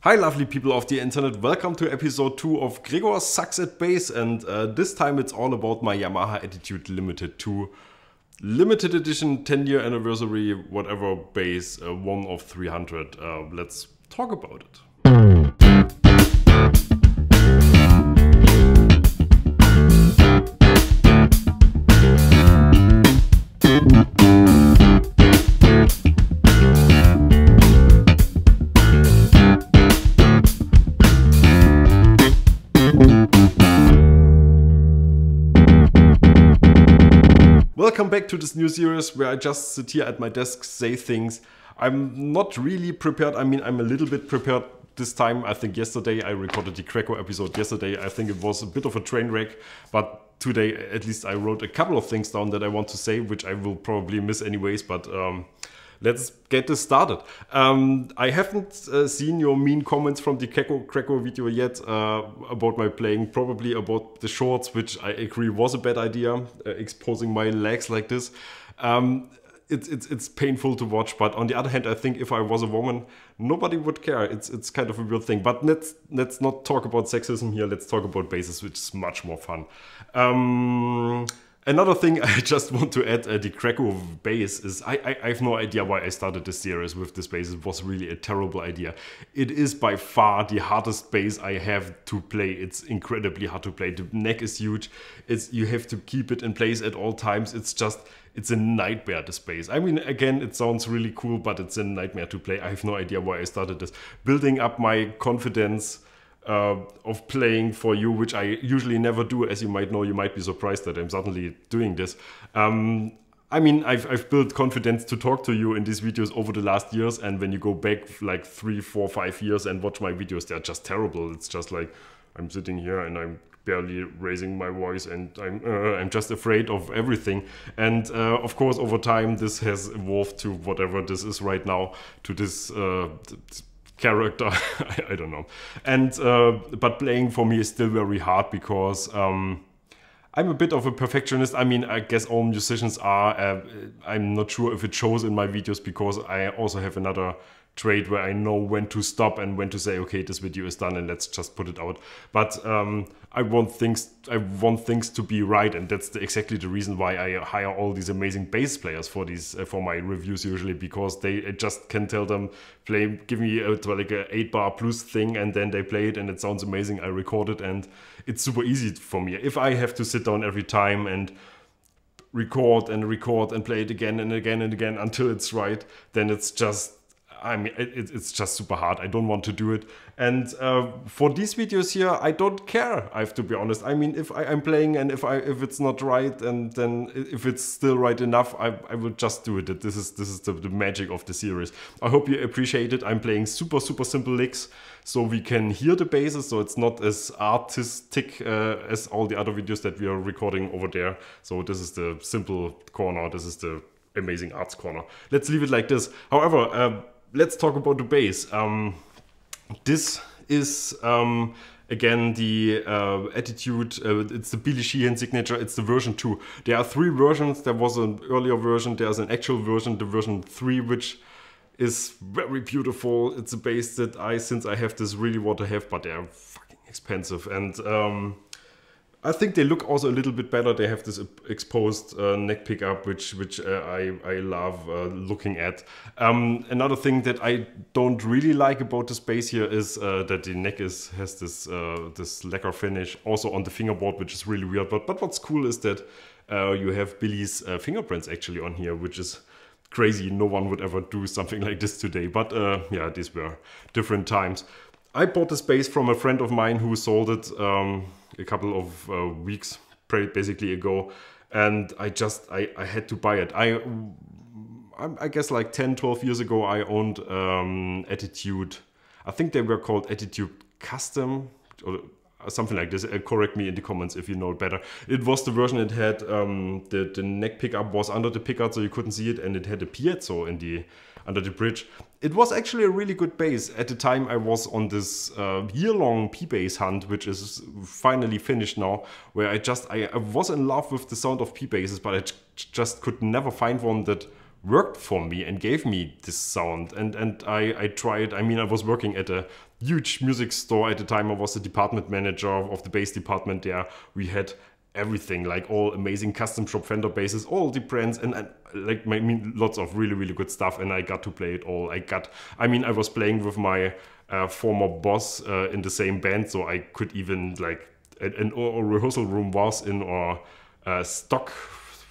Hi lovely people of the internet, welcome to episode 2 of Gregor Sucks at Bass, and this time it's all about my Yamaha Attitude Limited 2 limited edition 10-year anniversary whatever bass, 1 of 300. Let's talk about it. Welcome back to this new series where I just sit here at my desk, say things. I'm not really prepared. I mean, I'm a little bit prepared this time. I think yesterday I recorded the Gregor episode yesterday. I think it was a bit of a train wreck, but today at least I wrote a couple of things down that I want to say, which I will probably miss anyways, but let's get this started. I haven't seen your mean comments from the Gregor video yet about my playing, probably about the shorts, which I agree was a bad idea, exposing my legs like this. It's painful to watch, but on the other hand, I think if I was a woman, nobody would care. It's kind of a weird thing. But let's not talk about sexism here. Let's talk about basses, which is much more fun. Another thing I just want to add, the Gregor bass is, I have no idea why I started this series with this bass. It was really a terrible idea. It is by far the hardest bass I have to play. It's incredibly hard to play. The neck is huge. You have to keep it in place at all times. It's a nightmare, this bass. I mean, again, it sounds really cool, but it's a nightmare to play. I have no idea why I started this. Building up my confidence of playing for you, which I usually never do. As you might know, you might be surprised that I'm suddenly doing this. I mean, I've built confidence to talk to you in these videos over the last years, and when you go back like 3, 4, 5 years and watch my videos, they're just terrible. It's just like, I'm sitting here and I'm barely raising my voice and I'm just afraid of everything. And of course, over time, this has evolved to whatever this is right now, to this character. I don't know. And but playing for me is still very hard because I'm a bit of a perfectionist. I mean, I guess all musicians are. I'm not sure if it shows in my videos because I also have another trait where I know when to stop and when to say, okay, this video is done and let's just put it out. But I want things to be right, and that's exactly the reason why I hire all these amazing bass players for these for my reviews usually, because I just can tell them, give me like a 8-bar plus thing, and then they play it and it sounds amazing. I record it and it's super easy for me. If I have to sit down every time and record and play it again and again and again until it's right, then it's just, I mean, it's just super hard. I don't want to do it. And for these videos here, I don't care, I have to be honest. I mean, if I'm playing and if it's not right, and then if it's still right enough, I will just do it. This is the magic of the series. I hope you appreciate it. I'm playing super simple licks, so we can hear the basses, so it's not as artistic as all the other videos that we are recording over there. So this is the simple corner. This is the amazing arts corner. Let's leave it like this. However, let's talk about the bass. This is again the Attitude. It's the Sheehan signature. It's the version 2. There are 3 versions. There was an earlier version. There's an actual version, the version 3, which is very beautiful. It's a bass that since I have this, really want to have, but they're fucking expensive. And I think they look also a little bit better. They have this exposed neck pickup, which I love looking at. Another thing that I don't really like about this bass here is that the neck has this lacquer finish, also on the fingerboard, which is really weird. But what's cool is that you have Billy's fingerprints actually on here, which is crazy. No one would ever do something like this today. But yeah, these were different times. I bought this bass from a friend of mine who sold it a couple of weeks basically ago, and I had to buy it. I guess like 10-12 years ago I owned Attitude. I think they were called Attitude Custom or something like this. Correct me in the comments if you know it better. It was the version that had the neck pickup was under the pickup, so you couldn't see it, and it had a piezo in under the bridge. It was actually a really good bass. At the time I was on this year-long P-bass hunt, which is finally finished now, where I was in love with the sound of P-basses, but I just could never find one that worked for me and gave me this sound. And I tried. I mean, I was working at a huge music store at the time. I was the department manager of the bass department there. We had everything, like all amazing custom shop Fender basses, all the brands, and like I mean, lots of really good stuff. And I got to play it all. I was playing with my former boss in the same band, so I could even like a rehearsal room was in our stock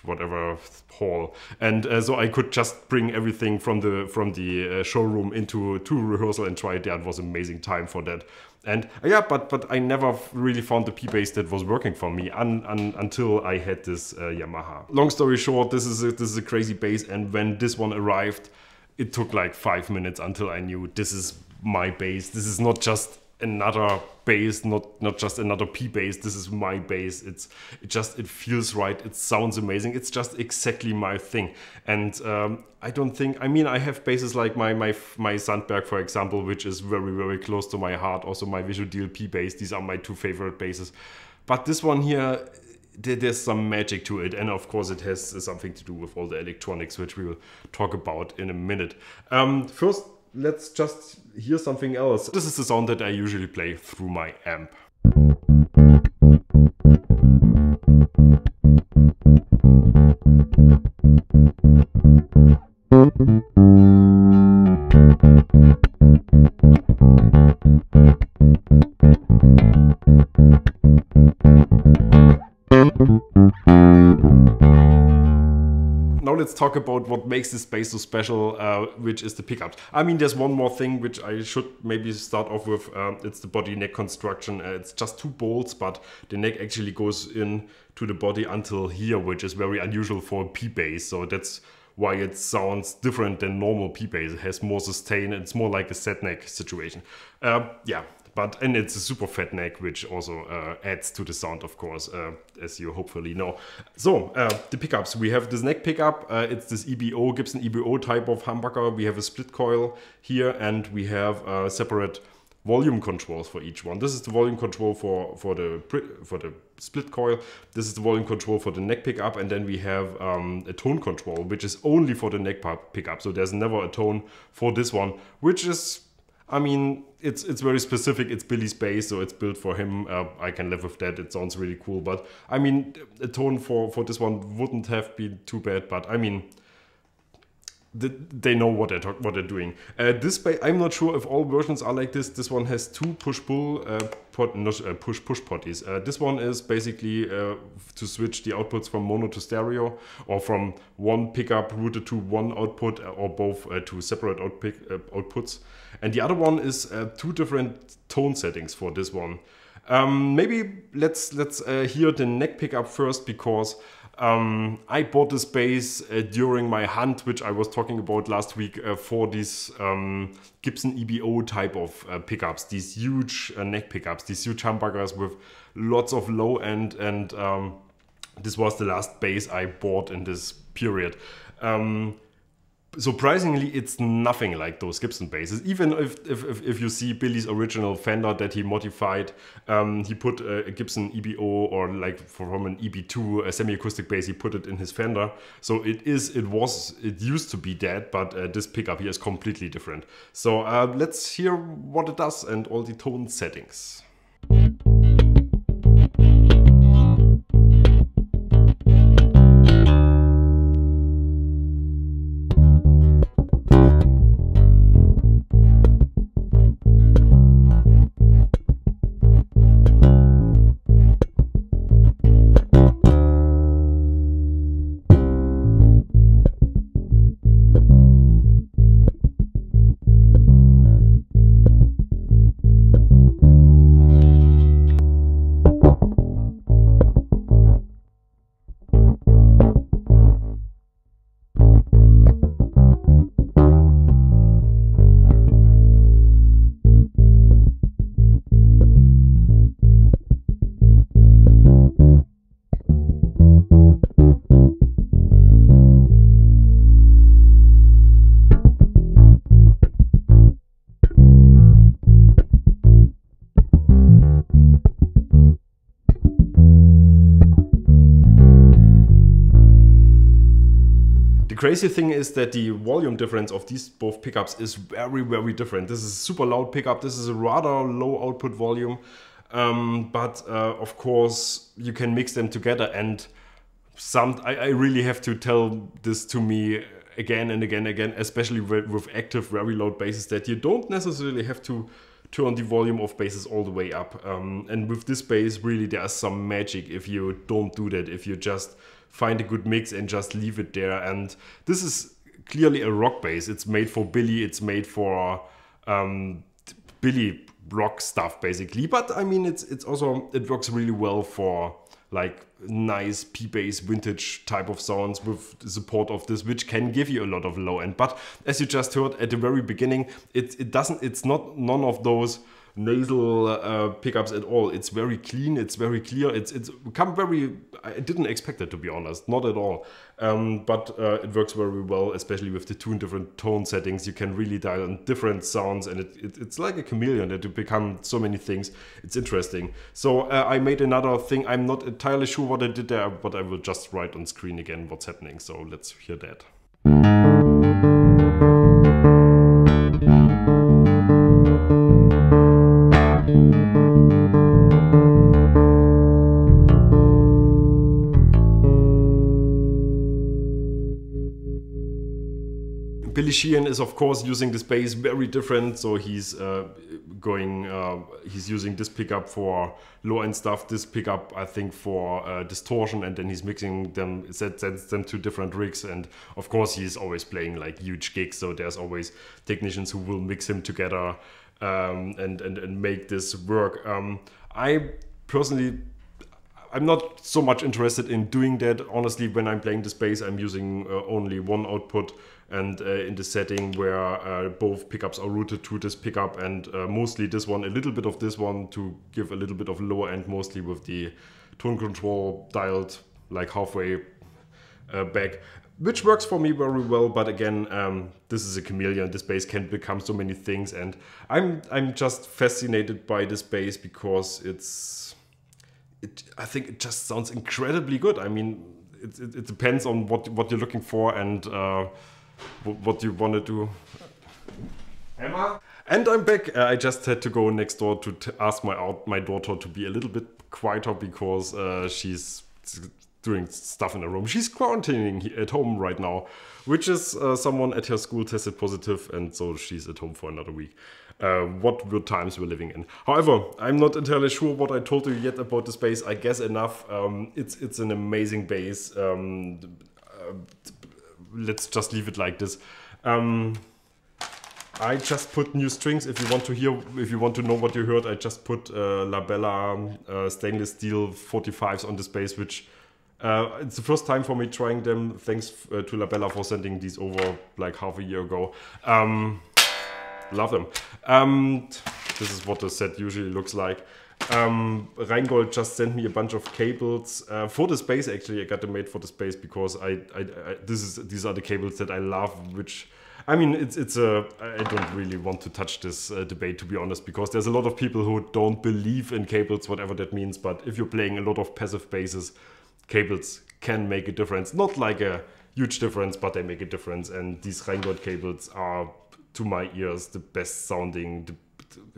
whatever hall, and so I could just bring everything from the showroom into rehearsal and try it there. It was an amazing time for that. And yeah, but I never really found the P-Bass that was working for me until I had this Yamaha. Long story short, this is a crazy bass, and when this one arrived, it took like 5 minutes until I knew this is my bass. This is not just another bass, not just another P-Bass. This is my bass. It feels right. It sounds amazing. It's just exactly my thing. And I have basses like my Sandberg, for example, which is very close to my heart. Also my Visual Deal P-Bass. These are my two favorite basses. But this one here, there's some magic to it, and of course it has something to do with all the electronics, which we will talk about in a minute. First, let's just hear something else. This is the sound that I usually play through my amp. Now let's talk about what makes this bass so special, which is the pickups. I mean, there's one more thing which I should maybe start off with. It's the body neck construction. It's just 2 bolts, but the neck actually goes in to the body until here, which is very unusual for a P-Bass. So that's why it sounds different than normal P-Bass. It has more sustain. It's more like a set neck situation. And it's a super fat neck, which also adds to the sound, of course, as you hopefully know. So the pickups, we have this neck pickup. It's this Gibson EBO type of humbucker. We have a split coil here, and we have separate volume controls for each one. This is the volume control for the split coil. This is the volume control for the neck pickup, and then we have a tone control, which is only for the neck pickup. So there's never a tone for this one, which is, I mean, it's very specific. It's Billy's bass, so it's built for him. I can live with that. It sounds really cool. But I mean, a tone for this one wouldn't have been too bad. But I mean, they know what they're doing. This bass, I'm not sure if all versions are like this. This one has 2 push-pull push-push potties. This one is basically to switch the outputs from mono to stereo, or from one pickup routed to one output, or both to separate outputs. And the other one is 2 different tone settings for this one. Maybe let's hear the neck pickup first, because I bought this bass during my hunt, which I was talking about last week, for these Gibson EBO type of pickups, these huge neck pickups, these huge humbuckers with lots of low end, and this was the last bass I bought in this period. Surprisingly, it's nothing like those Gibson basses. Even if you see Billy's original Fender that he modified, he put a Gibson EBO, or like from an EB2, a semi-acoustic bass, he put it in his Fender. So it used to be that, but this pickup here is completely different. So let's hear what it does and all the tone settings. The crazy thing is that the volume difference of these both pickups is very, very different. This is a super loud pickup. This is a rather low output volume. But of course, you can mix them together, and I really have to tell this to me again and again, especially with active, very loud basses, that you don't necessarily have to turn the volume of basses all the way up. And with this bass, really, there's some magic if you don't do that, if you just find a good mix and just leave it there. And this is clearly a rock bass. It's made for Billy, it's made for Billy rock stuff, basically. But I mean, it works really well for like nice P-bass vintage type of sounds with the support of this, which can give you a lot of low end. But as you just heard at the very beginning, it's not none of those nasal pickups at all. It's very clean, it's very clear, it's become very, I didn't expect it, to be honest, not at all. But it works very well, especially with the two different tone settings. You can really dial in different sounds, and it's like a chameleon that you become so many things. It's interesting. So I made another thing. I'm not entirely sure what I did there, but I will just write on screen again what's happening. So let's hear that. Billy Sheehan is of course using this bass very different, so he's using this pickup for low end stuff, this pickup I think for distortion, and then he's mixing them, sends them to different rigs, and of course he's always playing like huge gigs, so there's always technicians who will mix him together and make this work. I personally, I'm not so much interested in doing that. Honestly, when I'm playing this bass, I'm using only one output, and in the setting where both pickups are routed to this pickup, and mostly this one, a little bit of this one to give a little bit of lower end, mostly with the tone control dialed like halfway back, which works for me very well. But again, this is a chameleon. This bass can become so many things, and I'm just fascinated by this bass because I think it just sounds incredibly good. I mean, it depends on what you're looking for and what you want to do. Emma? And I'm back. I just had to go next door to ask my daughter to be a little bit quieter because she's doing stuff in her room. She's quarantining at home right now, which is someone at her school tested positive, and so she's at home for another week. What weird times we're living in. However, I'm not entirely sure what I told you yet about this bass. I guess enough. It's an amazing bass. Let's just leave it like this. I just put new strings. If you want to know what you heard, I just put La Bella stainless steel 45s on this bass, which it's the first time for me trying them. Thanks to La Bella for sending these over like half a year ago. Love them. This is what the set usually looks like. Rheingold just sent me a bunch of cables for the bass. Actually, I got them made for the bass because these are the cables that I love. Which, I mean, I don't really want to touch this debate, to be honest, because there's a lot of people who don't believe in cables, whatever that means. But if you're playing a lot of passive basses, cables can make a difference. Not like a huge difference, but they make a difference. And these Rheingold cables are, to my ears, the best sounding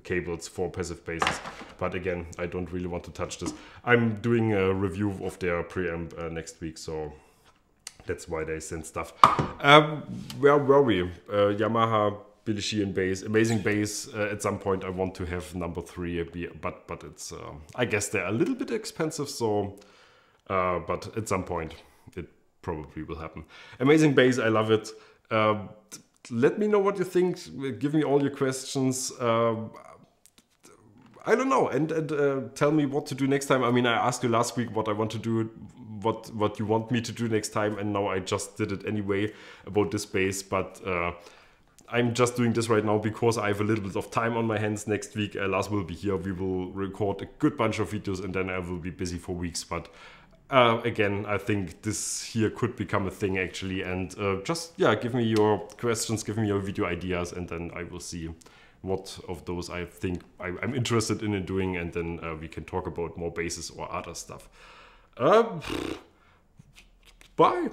cables for passive basses. But again, I don't really want to touch this. I'm doing a review of their preamp next week, so that's why they send stuff. Where were we? Yamaha Billy Sheehan bass, amazing bass. At some point I want to have number 3, but it's I guess they're a little bit expensive, so but at some point it probably will happen. Amazing bass, I love it. Let me know what you think. Give me all your questions. I don't know, and tell me what to do next time. I mean, I asked you last week what I want to do, what you want me to do next time, and now I just did it anyway about this bass. But I'm just doing this right now because I have a little bit of time on my hands. Next week, Lars will be here. We will record a good bunch of videos, and then I will be busy for weeks. But again, I think this here could become a thing actually, and just give me your questions, give me your video ideas, and then I will see what of those I think I'm interested in doing, and then we can talk about more basses or other stuff. Bye.